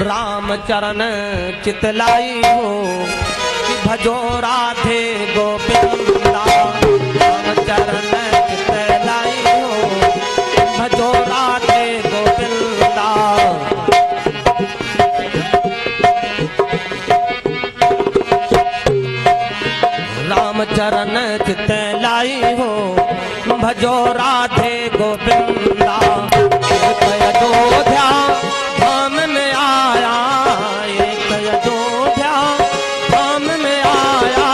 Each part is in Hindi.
राम चरण चितलाई हो कि भजो राधे गोविंदा। राम चरण चितलाई हो भजो राधे गोविंदा। राम चरण चितलाई हो भजो राधे गोविंदा। एक अयोध्या धाम में आया, एक अयोध्या धाम में आया,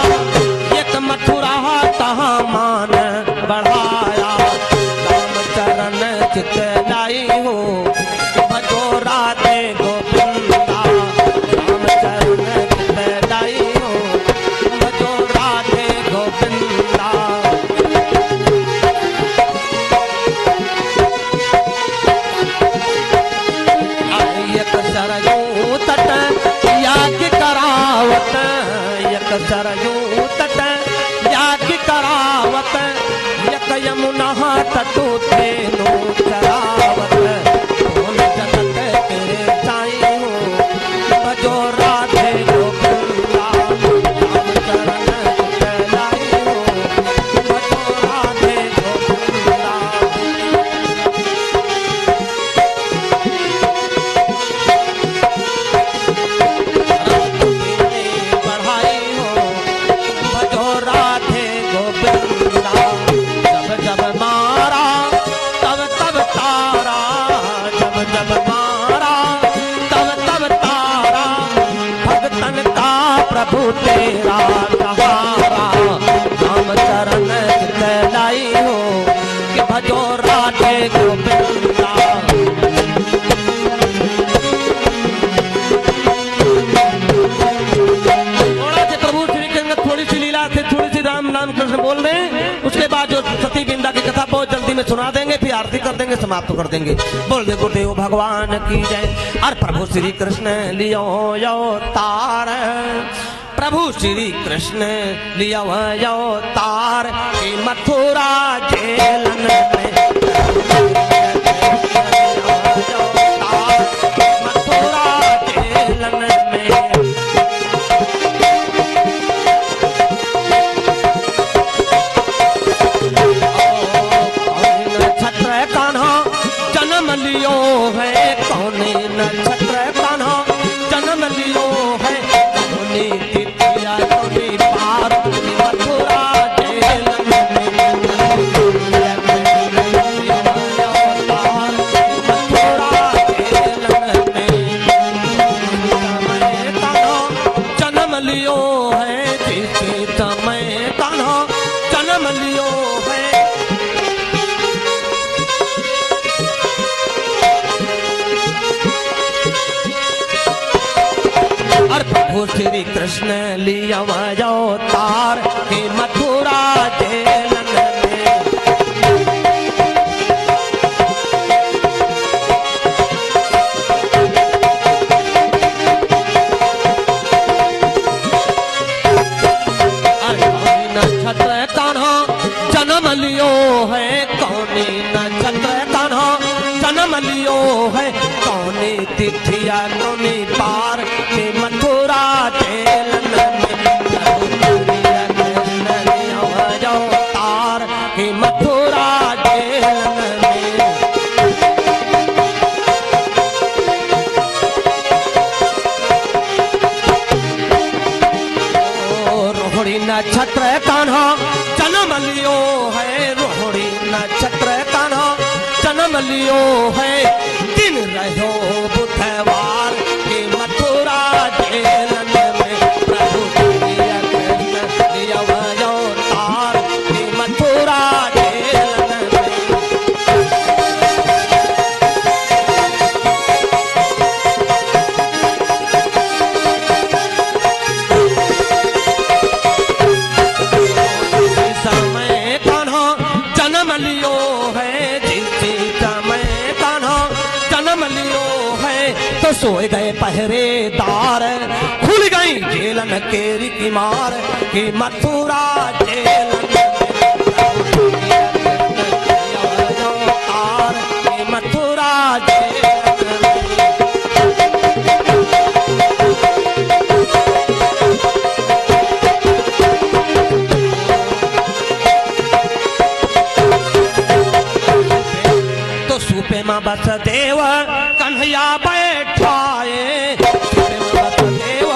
एक मथुरा तहाँ मान बढ़ाया। राम चरण चितलाई हो भजो राधे गोविंदा। राम चरण चितलाई हो भजो राधे गोविंदा। सरयू तट याग करावत, एक सरयू तट याग करावत, एक यमुना तटु धेनु चरावत। कौन जगत के साई हो भजो राधे गोविंदा। राम चरण चितलाई हो भजो राधे गोविंदा। प्रभु तेरा सहारा। राम चरण चितलाई हो कि भजो राधे गोविंदा। थोड़ा से प्रभु श्री कृष्ण थोड़ी सी लीला से थोड़ी सी राम नाम कृष्ण बोल रहे हैं, उसके बाद जो सती बिंदा की कथा बहुत जल्दी में सुना देंगे, फिर आरती कर देंगे, समाप्त कर देंगे। बोल दे गुरुदेव भगवान की जय। और प्रभु श्री कृष्ण लियो अवतार, प्रभु श्री कृष्ण लियो अवतार की मथुरा जेलन में। मथुरा जेलन में छत्र कान्हा जन्म लियो है, कौन नक्षत्र कान्हा जन्म लियो है, कौनी तिथिया कौनी पार मथुरा जेलन में। मथुरा जेलन में समय कान्हा जन्म लियो है, जिसके समय कान्हा जन्म लियो है। प्रभु श्री कृष्ण लिया अवतार के मथुरा जेलन में। नक्षत्र कान्हा जन्म लियो है, कौनी नक्षत्र कान्हा जन्म लियो है, कौनी तिथिया कौनी पार के मथुरा जेलन में। अवतार के मथुरा जेलन में। रोहिणी नक्षत्र कान्हा जन्म लियो है, रोहिणी नक्षत्र कान्हा जन्म लियो है, दिन रहो बुधवार के मथुरा जेलन में। प्रभु श्री कृष्ण लियो अवतार के मथुरा जेलन में। समय कान्हा जन्म लियो है, जिस समय कान्हा जन्म लियो है, तो सोए गए पहरेदार, खुल गई जेलन केरी की मार कि मथुरा जेलन में। मथुरा जेलन में। वसुदेव कन्हैया बैठाए, शिव में वसुदेव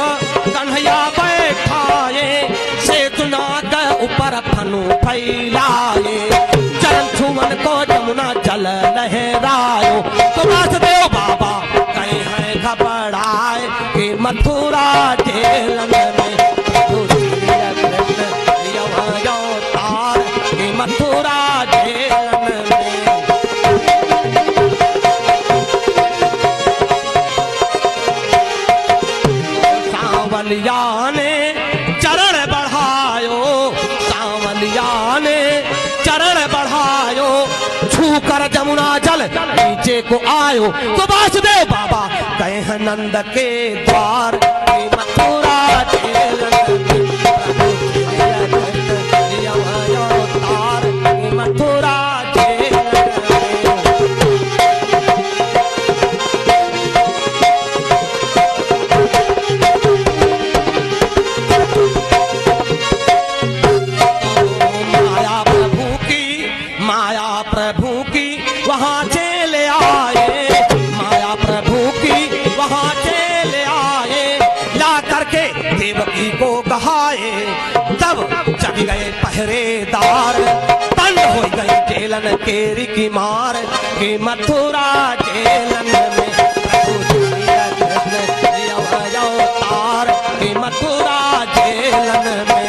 कन्हैया बैठाए, सेतुना के ऊपर फनु फैलाए, चरण छुमन को जमुना जल लहरायो। तो वासुदेव बाबा कहे हैं घबराए कि मथुरा जेल में प्रभु श्री कृष्ण अवतार कि मथुरा जेल में। सांवलिया ने चरण बढ़ायो, सांवलिया ने चरण बढ़ायो, छूकर जमुना जल नीचे को आयो। तो वासुदेव बाबा गए हैं नंद के द्वार कि मथुरा जेल में अवतार कि मथुरा जेल वहां चले आए, माया प्रभु की वहां चले आए, ला करके देवकी को कहाए। तब जग गए पहरेदार, बंद हो गई जेलन केरी की मार कि मथुरा जेलन में प्रभु श्री कृष्ण अवतार कि मथुरा जेलन में।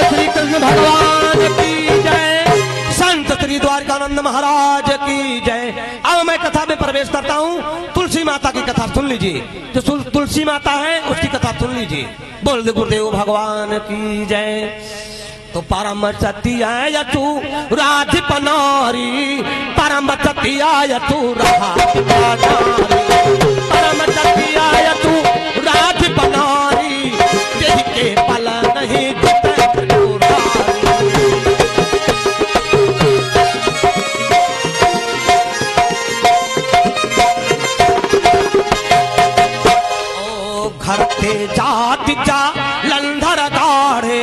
श्री कृष्ण भगवान की जय, संत श्री द्वारकानंद महाराज की जय। अब मैं कथा में प्रवेश करता हूँ। तुलसी माता की कथा सुन लीजिए, जो तुलसी माता है उसकी कथा सुन लीजिए। बोल दे गुरुदेव भगवान की जय। तो परम सत्य तू राधिप नारी, परम सत्य तू राधिप नारी, परम सत्य तू राधिप नारी, देह के पल नहीं घरते जाति जा लंधर गाढ़े,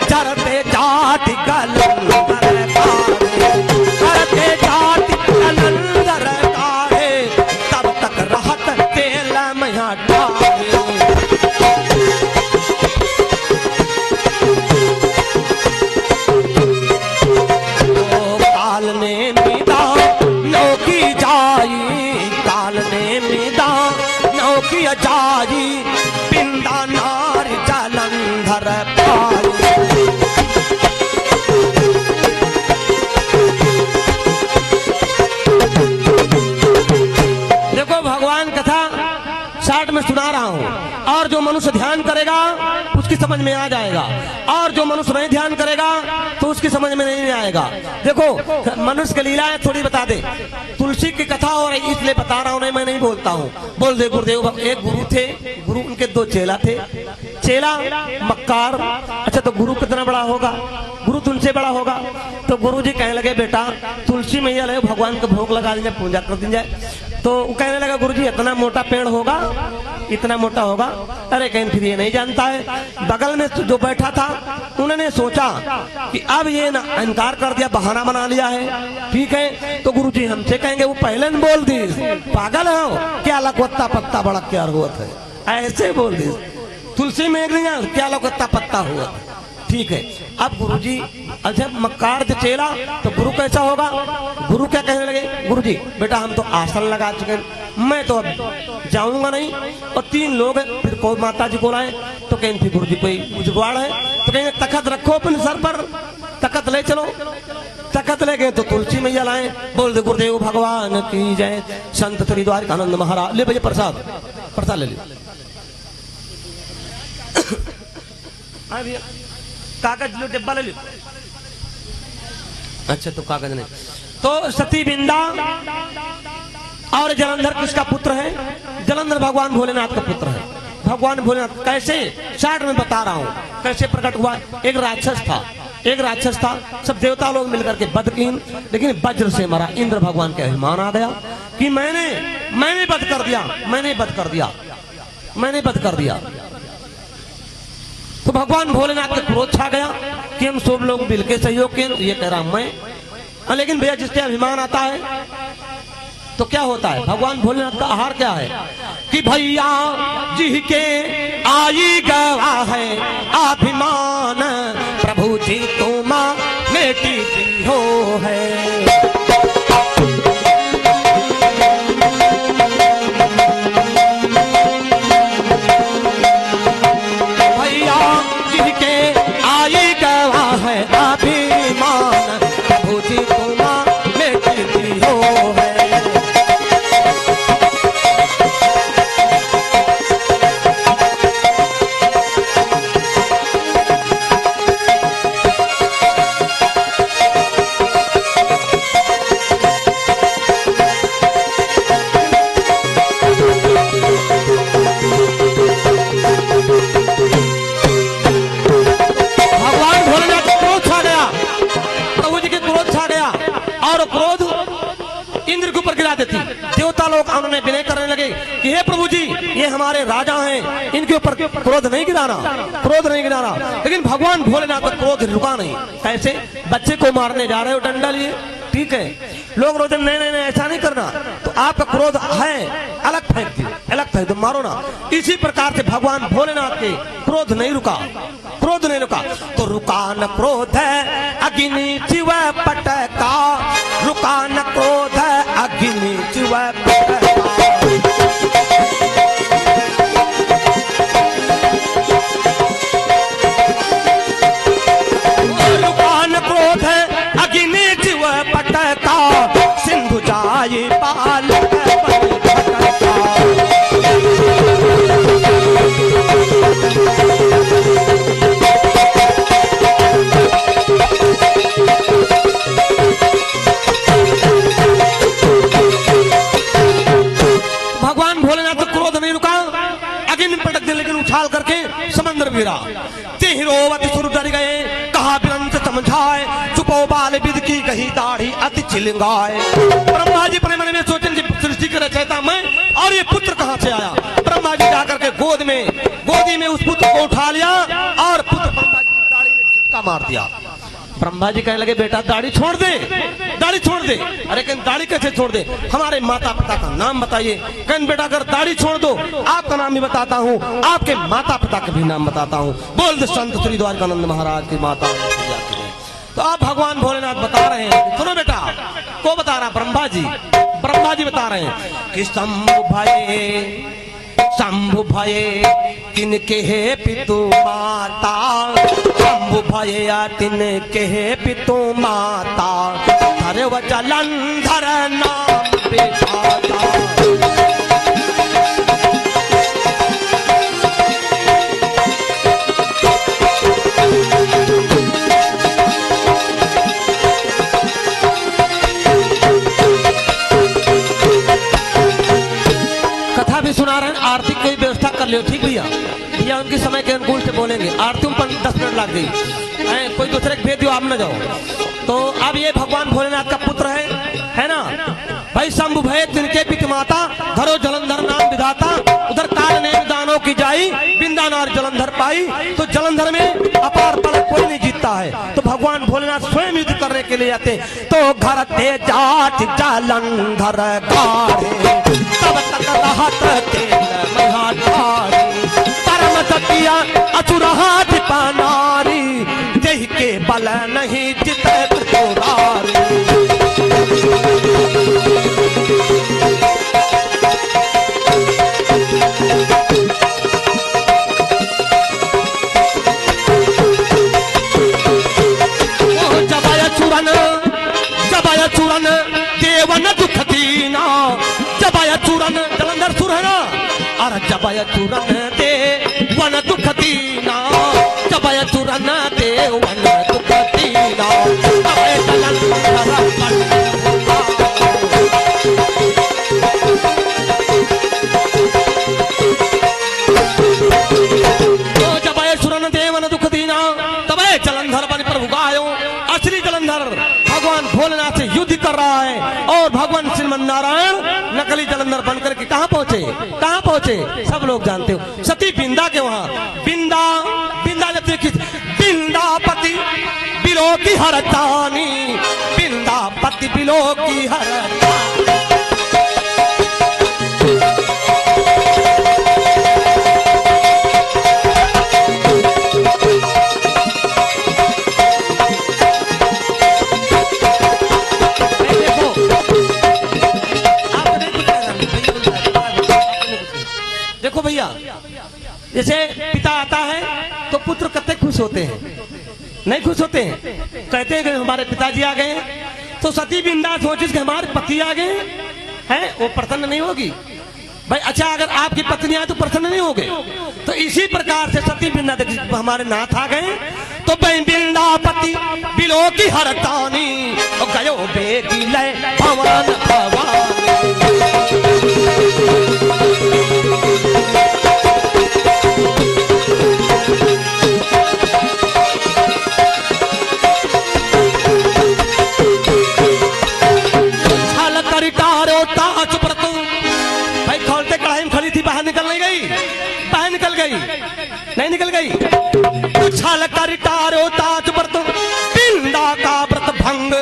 चरते जाति गलंधर गाढ़े, घरते जाति गलंधर गाढ़े, तब तक रहत तेल मैया डारे। काल ने मिदा नौकी जाई, काल ने मिदा नौकी जाई, पिंदा नार जलंधर पाई। देखो भगवान कथा शार्ट में सुना रहा हूँ, और जो मनुष्य ध्यान करेगा उसकी समझ में आ जाएगा, और जो मनुष्य नहीं ध्यान करेगा तो उसकी समझ में नहीं आएगा। देखो मनुष्य की लीलाएं थोड़ी बता दे, तुलसी की कथा और इसलिए बता रहा हूँ, नहीं मैं नहीं बोलता हूँ। बोल दे गुरुदेव। एक गुरु थे, गुरु उनके दो चेला थे। चेला मक्कार, अच्छा तो गुरु कितना बड़ा होगा? गुरु तुमसे बड़ा होगा। तो गुरु जी कहने लगे बेटा तुलसी मैया ले भगवान को भोग लगा दीजिए, पूजा कर दी जाए। तो वो कहने लगा गुरु जी इतना मोटा पेड़ होगा, इतना मोटा होगा? अरे कहीं फिर ये नहीं जानता है। बगल में जो बैठा था उन्होंने सोचा कि अब ये ना इनकार कर दिया, बहाना बना लिया है, ठीक है। तो गुरु जी हमसे कहेंगे वो पहले न बोल दी, पागल हो क्या, लकवत्ता पत्ता बड़ा क्या हुआ है, ऐसे बोल दी। तुलसी में क्या लकवत्ता पत्ता हुआ, ठीक है। अब गुरुजी अच्छा मक्कार जो चेला, तो गुरु कैसा होगा? गुरु क्या कहने लगे, गुरु जी बेटा हम तो आसन लगा चुके हैं, मैं तो अब जाऊंगा नहीं। और तीन लोग हैं, फिर कोई माता जी को लाए तो कहें फिर गुरु जी कोई जुगाड़ है, तो कहेंगे तखत रखो अपने सर पर, तखत ले चलो। तखत ले गए तो तुलसी मैया लाए। बोल दे गुरुदेव भगवान की जय। संत श्री द्वारकानंद महाराज ले भैया प्रसाद, प्रसाद ले लिया। कागज लो, डिब्बा ले लो। अच्छा तो कागज नहीं। तो सती बिंदा और जलंधर किसका पुत्र है? जलंधर भगवान भोलेनाथ का पुत्र है। भगवान भोलेनाथ कैसे, शार्ट में बता रहा हूँ कैसे प्रकट हुआ। एक राक्षस था, एक राक्षस था, सब देवता लोग मिलकर के वध की, लेकिन वज्र से मरा। इंद्र भगवान के अभिमान आ गया कि मैंने वध कर दिया, मैंने वध कर दिया, मैंने वध कर दिया। तो भगवान भोलेनाथ के क्रोध छा गया कि हम सब लोग मिलकर सहयोग किए, ये कह रहा मैं। लेकिन भैया जिसके अभिमान आता है तो क्या होता है, भगवान भोलेनाथ का आहार क्या है कि भैया जी के आई गवा है अभिमान, प्रभु जी तुम बेटी हो है। भैया जी के आई गवा है अभिमान, प्रभु जी तुम बेटी हो है। देती देवता लोग उन्होंने विनय करने लगे कि हे प्रभु जी, ये हमारे राजा हैं, इनके ऊपर क्रोध नहीं गिराना, क्रोध नहीं गिराना। लेकिन भगवान भोलेनाथ का क्रोध रुका नहीं। कैसे? बच्चे को मारने जा रहे हो डंडा लिए, ठीक है, लोग रोते नहीं नहीं नहीं ऐसा नहीं करना, तो आपका क्रोध है अलग फेंक दिए, अलग फेंक दो, मारो ना। इसी प्रकार से भगवान भोलेनाथ के क्रोध नहीं रुका, क्रोध नहीं रुका। तो रुका न क्रोध है अग्नि चिव पटका, रुका न क्रोध है अग्नि चिव पटका। रुका न क्रोध है अग्नि चिव पटका, सिंधु जाए पाल समंदर गिरा। तिहिरोवत सुर डर गए, कहा बिरंत समझाए, चुपो बाल विद की कही दाढ़ी अति चिलंगाए। ब्रह्मा जी अपने मन में सोचें कि सृष्टि कर रचयिता मैं, और ये पुत्र कहाँ से आया। ब्रह्मा जी जाकर के गोदी में उस पुत्र को उठा लिया और पुत्र ब्रह्मा जी की दाढ़ी में झटका मार दिया। ब्रह्मा जी कहने लगे बेटा दाढ़ी छोड़ दे, दाढ़ी छोड़ दे। अरे कहन दाढ़ी कैसे छोड़ दे, हमारे माता पिता का नाम बताइए। कहन बेटा अगर दाढ़ी छोड़ दो आपका नाम भी बताता हूँ, आपके माता पिता का भी नाम बताता हूँ। बोल दे संत श्री द्वारकानंद महाराज की माता। तो आप भगवान भोलेनाथ बता रहे हैं, सुनो बेटा, को बता रहा ब्रह्मा जी बता रहे हैं कि शंभु भये तिनके हे पितु माता, शंभु भये तिनके हे पितु माता, धरे व जलंधर नाम विधाता। कथा भी सुना रहे हैं, आरती की व्यवस्था कर लियो, ठीक भैया, भैया उनके समय के अनुकूल से बोलेंगे। आरती पर 10 मिनट लग गई, कोई दूसरे के भेज दियो, आप न जाओ। तो अब ये भगवान भोलेनाथ का पुत्र है ना भाई। शंभु भय तिनके पिता माता, धरो जलंधर नाम विधाता, उधर काल ने दानों की जाई, बिंदा नार जलंधर पाई। तो जलंधर में अपार बल कोई नहीं जीतता है, तो भगवान भोलेनाथ स्वयं युद्ध करने के लिए आते। तो घर ते जाट जलंधर गाड़े, तब तक रहत परम सतिया असुरहाट पानारी, देह के बल नहीं जिते त्रिपुरारी। जबाया चूरन देवन दुख दीना, जबाया चूरन जलंधर सुर है ना, अरे जबाया चूरन देवन दुख दीना, जबाया चूरन देवन दुख दीना। जबाया चूरन देवन दुख दीना, तबे जलंधर बन प्रभु गायो। असली जलंधर भगवान भोलेनाथ से युद्ध कर रहा है, और भगवान श्रीमन नारायण नकली जलंधर बनकर के कहाँ पहुंचे, सब लोग जानते हो। सती बिंदा के वहां बिंदा जब हरतानी, बिंदापति बिलो की हरतानी। देखो भैया, जैसे पिता आता है तो पुत्र कितने खुश होते हैं, नहीं खुश होते हैं? कहते हैं कि हमारे पिताजी आ गए, तो सती बिंदा सोचे कि हमारे पति आ गए हैं, वो प्रसन्न नहीं होगी भाई। अच्छा, अगर आपकी पत्नी आए तो प्रसन्न नहीं होगे? तो इसी प्रकार से सती बिंदा हमारे नाथ आ गए तो बिंदापति बिलो की हरतानी, गयो बेगी लय भवन भवानी। भाई खोलते कढ़ाई में खड़ी थी, बाहर निकल नहीं गई, बाहर निकल गई, नहीं निकल गई। छल कर टारो ताज व्रत, बिंदा का व्रत भंग,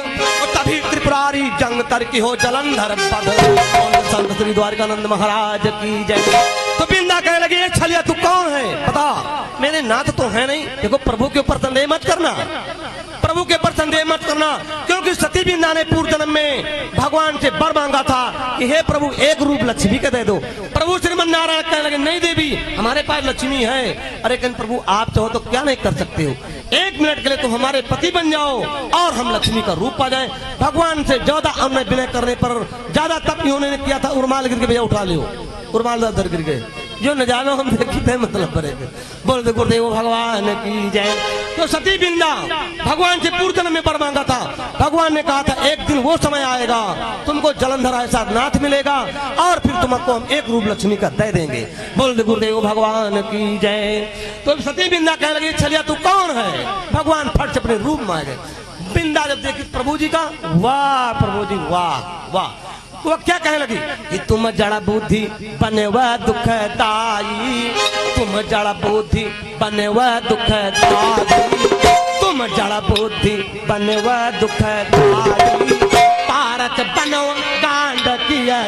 तभी त्रिपुरारी जंग तर की हो जलंधर पद। संत श्री द्वारिकानंद महाराज की जय। तो बिंदा कहने लगी, ये छलिया तू कौन है? पता मेरे नाथ तो है नहीं। देखो, प्रभु के ऊपर संदेह मत करना, प्रभु के ऊपर संदेह मत करना, क्योंकि सती बिंदा ने पूर्व जन्म में भगवान से वर मांगा था कि हे प्रभु एक रूप लक्ष्मी का दे दो। प्रभु श्रीमन नारायण कहने लगे, नहीं देवी, हमारे पास लक्ष्मी है। अरे लेकिन प्रभु आप चाहो तो क्या नहीं कर सकते हो? 1 मिनट के लिए तुम हमारे पति बन जाओ और हम लक्ष्मी का रूप पा जाए। भगवान से ज्यादा अन्य विनय करने पर ज्यादा तप इन्होंने किया था। उर्माल गिर के भैया उठा लियो, उर्माल दर गिर गए, जो न जानो हम देखते मतलब करेंगे। बोल दे गुरुदेव भगवान की जय। तो सती बिंदा भगवान से पूर्व जन्म में वर मांगा था। भगवान ने कहा था एक दिन वो समय आएगा, तुमको जलंधर ऐसा नाथ मिलेगा और फिर तुमको हम एक रूप लक्ष्मी का दे देंगे। बोल दे गुरुदेव भगवान की जय। तो सती बिंदा कहने लगी, छलिया तू कौन है? भगवान फट से अपने रूप में आ गए। बिंदा जब देखी प्रभु जी का, वाह प्रभु जी वाह वाह, वो क्या कहने लगी कि तुम जड़ा बुद्धि बने वह दुखदाई, तुम जड़ा बुद्धि बने वह दुखदाई, तुम जड़ा बुद्धि बने वह दुखदाई, पारत बनो गांड किया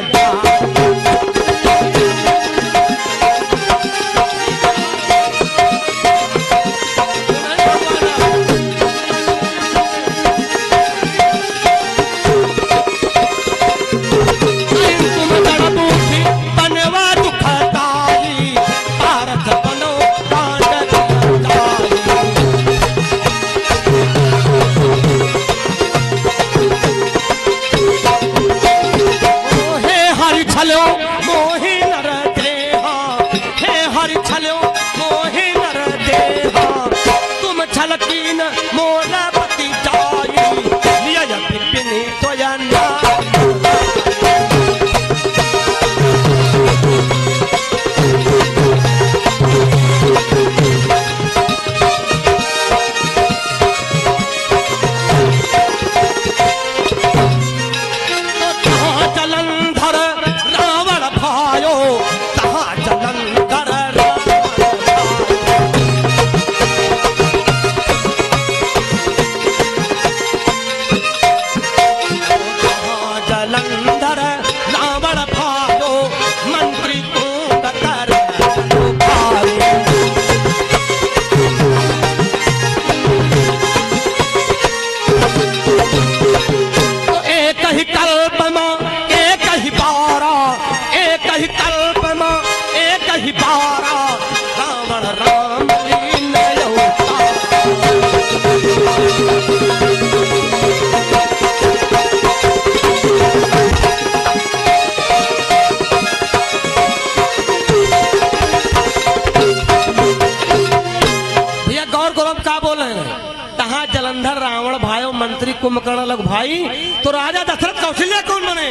कुंभकर्ण लग भाई। तो राजा दशरथ कौशल्या कौन बने?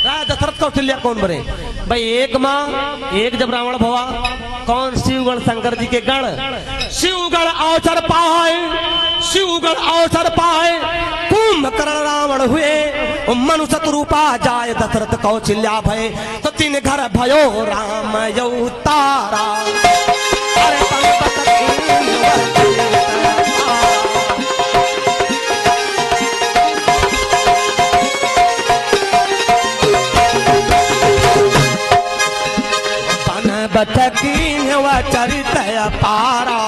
राजा दशरथ कौशल्या कौन बने भाई? एक माँ एक जब रावण भवा, कौन? शिवगण शंकर जी के गण। शिवगण अवसर पाए, शिवगण अवसर पाए, कुंभकर्ण रावण हुए, मनुष्य रूपा जाय दशरथ कौशल्या भय। तो 3 घर भयो राम अवतारा। बटकीन व चरित अपारा,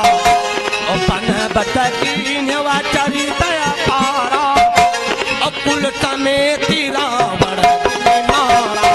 बन बटकीन व चरित अपारा, कुल समेत रावण मारा।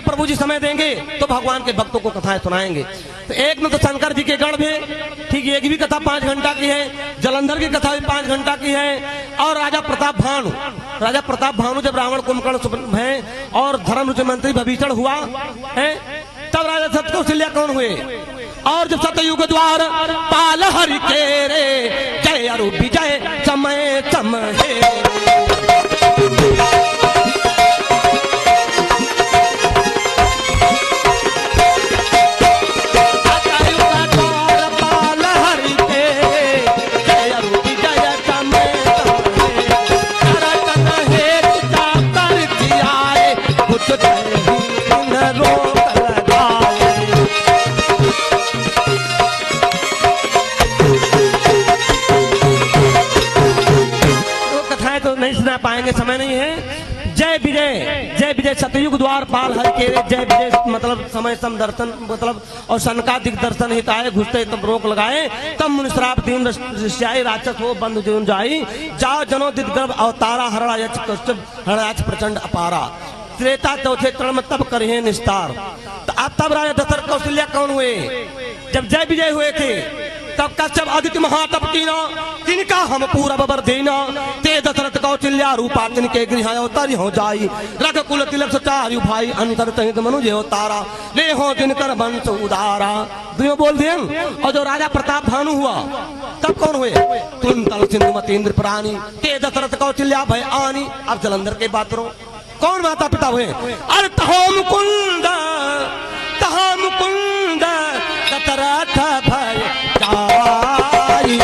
प्रभु जी समय देंगे तो भगवान के भक्तों को कथाएं सुनाएंगे। तो एक में तो शंकर जी के गढ़ में ठीक एक भी कथा 5 घंटा की है, जलंधर की कथा भी 5 घंटा की है, और राजा प्रताप भानु जब रावण कुंभकर्ण है और धर्म रुचि मंत्री भविष्य हुआ है, तब राजा सतकौशल्या कौन हुए? और जब सतयुग द्वार पाल हरि के रे, जय अरु विजय समय समय पाएंगे, समय नहीं है। जय विजय सतयुग द्वार पाल हरि के रे, जय विजय मतलब समय सम दर्शन मतलब और सनकादिक दर्शन हित आए, घुसते तब रोक लगाए, तब मुनिश्राप दीन ऋष्याई राक्षस हो बंधु जीवन जाई, जाओ जनो दिद गर्भ अवतारा, हरणाच प्रचंड अपारा, त्रेता चौथे चरण में तब करें निस्तार। तो अब तब राजा दशरथ कौशल्या कौन हुए? जब जय विजय हुए थे तब कश्यप आदित्य महातप कीना, तिनका हम पूरा बर देना, ते दशरथ कौशल्या रूपा तिनके गृह अवतारी हो जाई, रघुकुल तिलक चारु भाई, अंतर तहित मनुज अवतारा, ले हो दिनकर वंश उदारा। दुनिया बोल दिए। और जो राजा प्रताप भानु हुआ तब कौन हुए? तुम तल सिंधु मतेंद्र प्राणी, ते दशरथ कौशल्या भय आनी। अब जलंधर के बात करो, कौन माता पिता हुए? अरे तहो मुकुंद दशरथ भय जाई,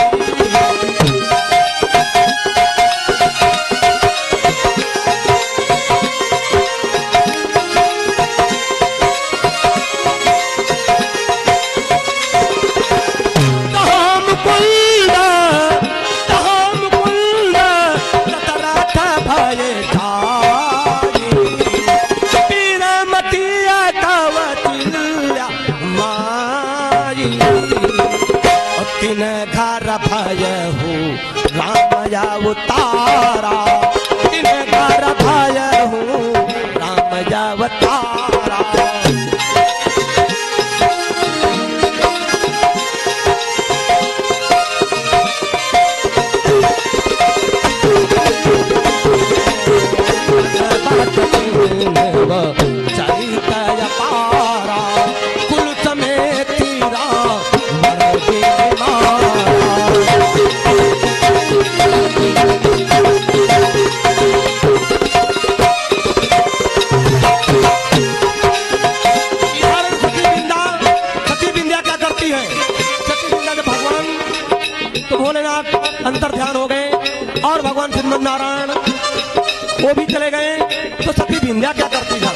अवतारा, तीन घर भय हूँ राम अवतारा। चरित अपारा, कुल समेत अंतर ध्यान हो गए और भगवान श्रीमद नारायण वो भी चले गए। तो सती विंध्या क्या करती है?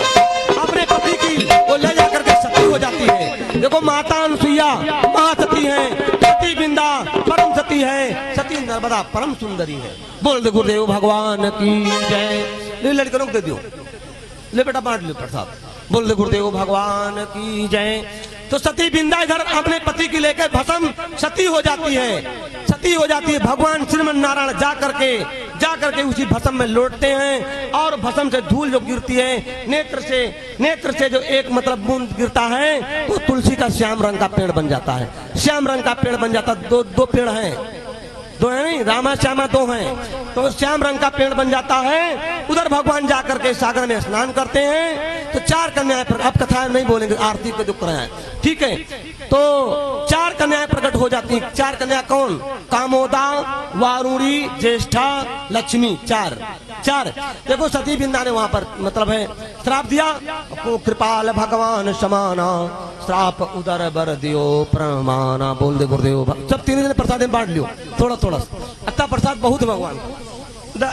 अपने पति की वो ले जाकर के सती हो जाती है। देखो माता अनुसुईया महासती है, सती विंध्या परम सती है, सती नर्मदा परम सुंदरी है। बोल दे गुरुदेव भगवान की जय। ले लड़कों को दे दियो, ले बेटा बांट लो प्रसाद। बोल दे गुरुदेव भगवान की जय। तो सती विंध्या इधर अपने पति की लेकर भस्म सती हो जाती है। भगवान श्रीमन नारायण जा करके उसी भस्म में लौटते हैं और भस्म से धूल जो गिरती है नेत्र से जो एक मतलब बूंद गिरता है तो तुलसी का श्याम रंग का पेड़ बन जाता है। श्याम रंग का पेड़ बन जाता है। दो पेड़ हैं, दो है नहीं, रामा श्यामा दो हैं, तो श्याम रंग का पेड़ बन जाता है। उधर भगवान जाकर के सागर में स्नान करते हैं। तो 4 कन्याएं, अब कथा नहीं बोलेंगे, आरती को जो कराएं, ठीक है। तो 4 कन्याएं प्रकट हो जाती हैं। 4 कन्या कौन? कामोदा, वारुणी, ज्येष्ठा, लक्ष्मी। 4 देखो सती विंध्या ने वहां पर मतलब है श्राप दिया, को कृपाल भगवान समाना, श्राप उदर बर दियो प्रमाना। बोल दे गुरुदेव। सब 3 दिन प्रसाद में बांट लियो, थोड़ा अच्छा प्रसाद बहुत है भगवान।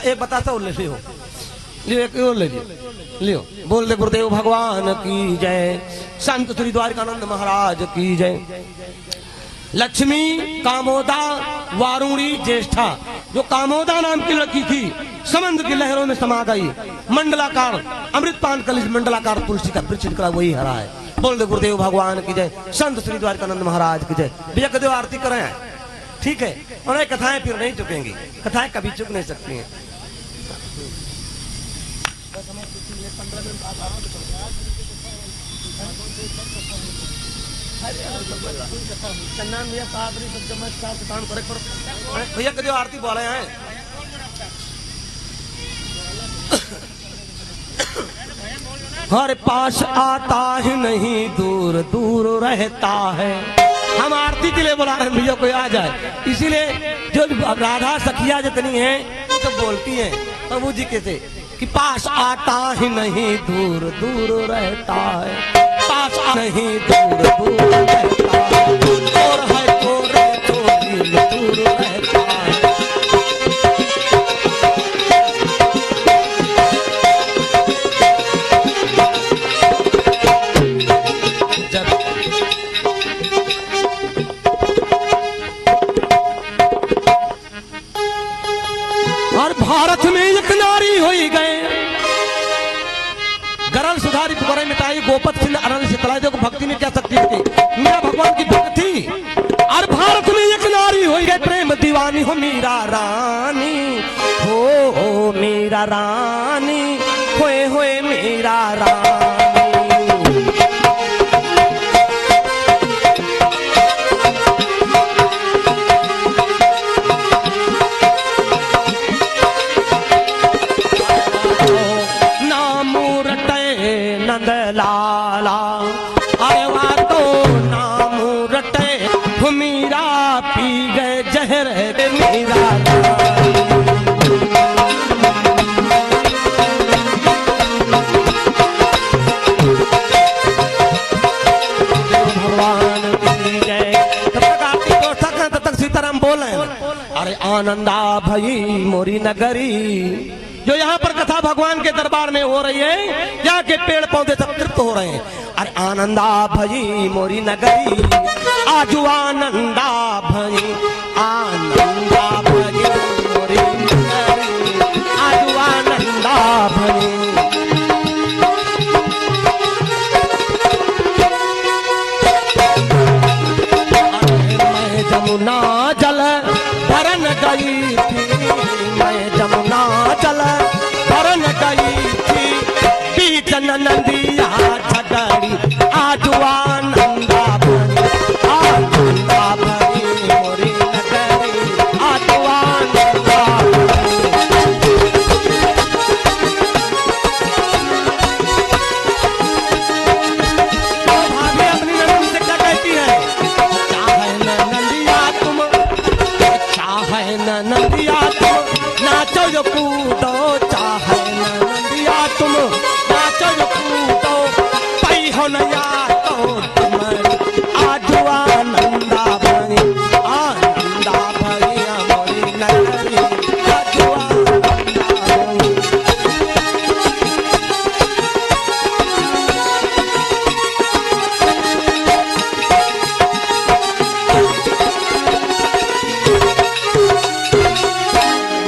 एक बताता हो ले हो लियो एक और ले लियो, लियो। बोल दे गुरुदेव भगवान की जय, संत श्री द्वारकानंद महाराज की जय। लक्ष्मी कामोदा वारुणी ज्येष्ठा, जो कामोदा नाम की लड़की थी, समुद्र की लहरों में समा गई। मंडलाकार अमृतपान कलिश मंडलाकार तुलसी का वृक्ष निकला, वही हरा है। बोल दे गुरुदेव भगवान की जय, संत श्री द्वारकानंद महाराज की जय। भैया कदेव आरती करें, ठीक है। और ये कथाएं फिर नहीं चुकेंगी, कथाएं कभी चुक नहीं सकती हैं। भैया कदेव आरती बोले हैं। हर पास आता ही नहीं, दूर दूर रहता है। हम आरती के लिए बुला रहे हैं, भैया कोई आ जाए। इसीलिए जो राधा सखिया जितनी हैं वो तो बोलती हैं प्रभु जी के से कि पास आता ही नहीं, दूर दूर रहता है। पास नहीं, दूर दूर रहता है। और है तो दिल दूर रहता है। और भारत में एक नारी हुई गए, गरल सुधारी पुकारे मिटाई, गोपत सिंह अरल से तलाई। देखो भक्ति में क्या शक्ति थी, मेरा भगवान की भक्त थी। और भारत में एक नारी हुई गई प्रेम दीवानी, हो मीरा रानी, हो मीरा रानी, होए होए मीरा रानी। लाला अरे वा तो नाम रटे, मीरा पी गए जहर मीरा। भगवान की जय। तब तक आरती तो तब तक सीताराम बोले, अरे आनंदा भई मोरी नगरी। जो यहाँ पर कथा भगवान के दरबार में हो रही है, यहाँ के पेड़ पौधे सब तृप्त हो रहे हैं। अरे आनंदा भई मोरी नगरी, आजू आनंदा भई, आनंदा भई मोरी नगरी, आजू आनंदा भई। मैं जमुना जल भरन गई थी, मैं जमुना जल भरन गई थी, बीच नंदिया झगड़ी, आजू आनंदा भई, आनंदा भई मोरी नगरी, आजू आनंदा भई। भाभी अपनी नंदी से क्या कहती है, चाहे न नंदिया तुम, चाहे न नंदिया तुम, नाचो जो कूदो, चाहे न नंदिया तुम, नाचो जो कूदो, पई हो नया तो तुम्हारी, आजू आनंदा भई, आनंदा भई मोरी नगरी, आजू आनंदा भई।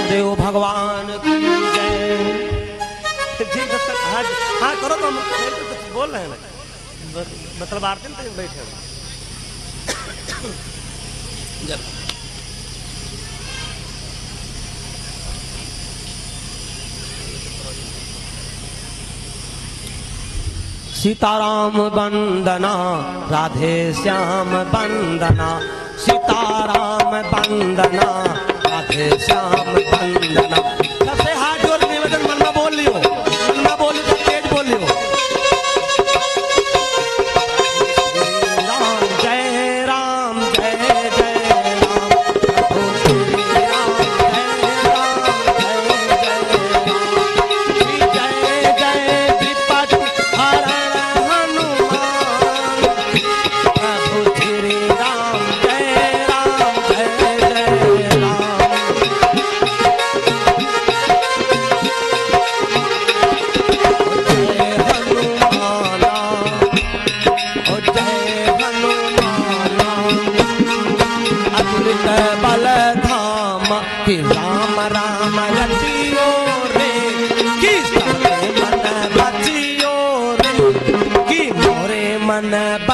देव भगवान की जय। ठीक है, हाँ हाँ करो तो बोल रहे हैं ना, मतलब आरती में बैठे जब सीताराम वंदना, राधे श्याम वंदना, सीताराम वंदना, राधे श्याम वंदना। सबसे हाथ जोड़ निवेदन, मन में बोल लियो, मन में बोल लियो, तेज बोल लियो। राम जय राम, जय जय राम, प्रभु श्री राम, जय राम, जय जय राम, जय जय विपत्ति हरण हनुमान, प्रभु श्री राम, जय राम, जय जय राम।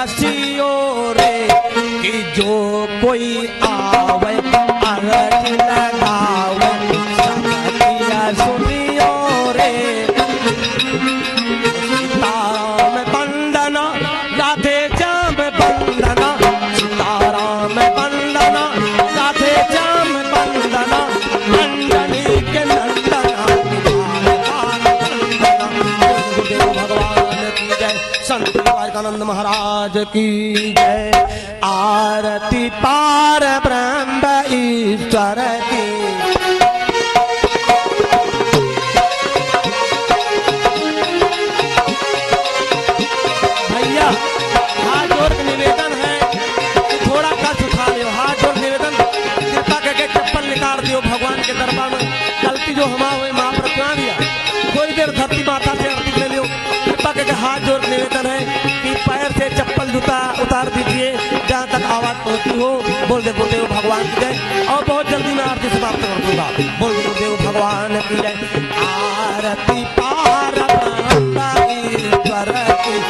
रसियो रे कि जो कोई आवे अरज लगावे संगतिया सुनियो रे सीताराम बंदना राधे श्याम बंदना सीताराम बंदना राधे श्याम बंदना अंजनी के नंदना गुरुदेव भगवान की जय संत विवेकानंद महाराज की जय आरती पार ब्रह्म ईश्वर की भैया हाथ जोड़ के निवेदन है कि थोड़ा कष्ट उठा लियो हाथ जोड़ निवेदन कृपा करके चप्पल निकाल दियो भगवान के दरबार में गलती जो हमारा हुए माँ पर क्या दिया थोड़ी देर धरती माता से आरती ले लियो कृपा करके हाथ जोड़ निवेदन है कि पैर से चप्पल जूता उतार दीजिए जहाँ तक आवाज पहुँचती हो बोल दे गुरुदेव भगवान की जय और बहुत जल्दी मैं आरती समाप्त कर दूंगा बोल गुरुदेव भगवान की जय आरती पार ब्रह्म ईश्वर की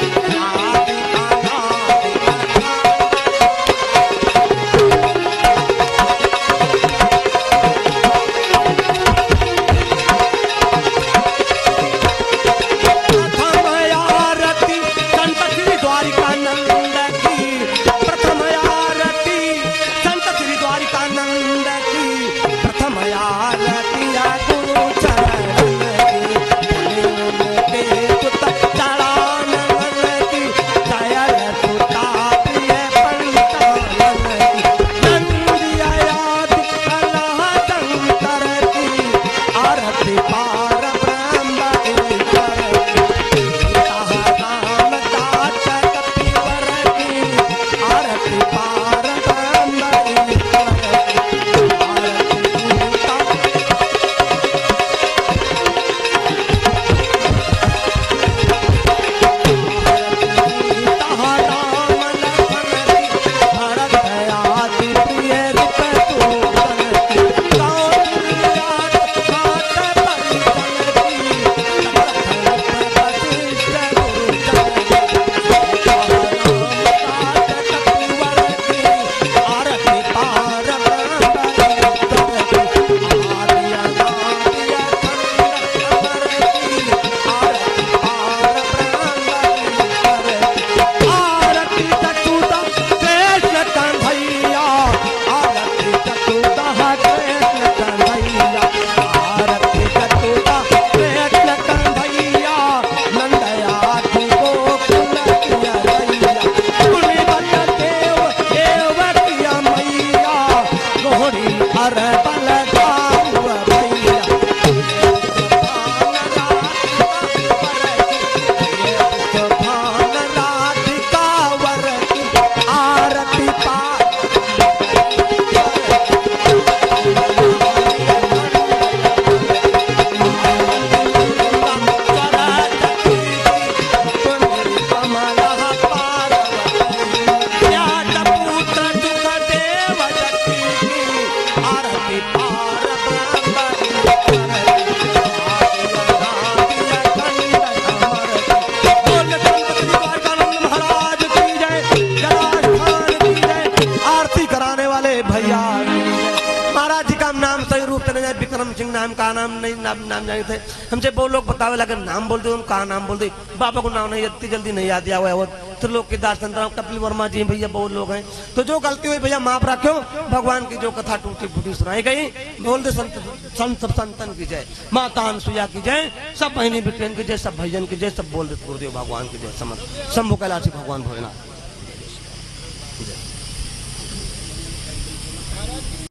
नाम का नाम नहीं नाम जाने थे हमसे बहुत लोग बतावे लगे नाम बोल दे कहा नाम बोल दे बाबा को नाम नहीं इतनी जल्दी नहीं याद हुआ है वो त्रिलोक के दास कपिल वर्मा जी भैया बहुत लोग हैं तो जो गलती हुई भैया माफ रखो भगवान की जो कथा टूटी फूटी सुनाई गई बोल दे संत संतन की जय माता अनसुईया की जय सब बहनी बिटियन की जय सब भैयन की जय सब बोल दे गुरुदेव भगवान की जय समझ शंभु कैलाशी भगवान भोलेनाथ।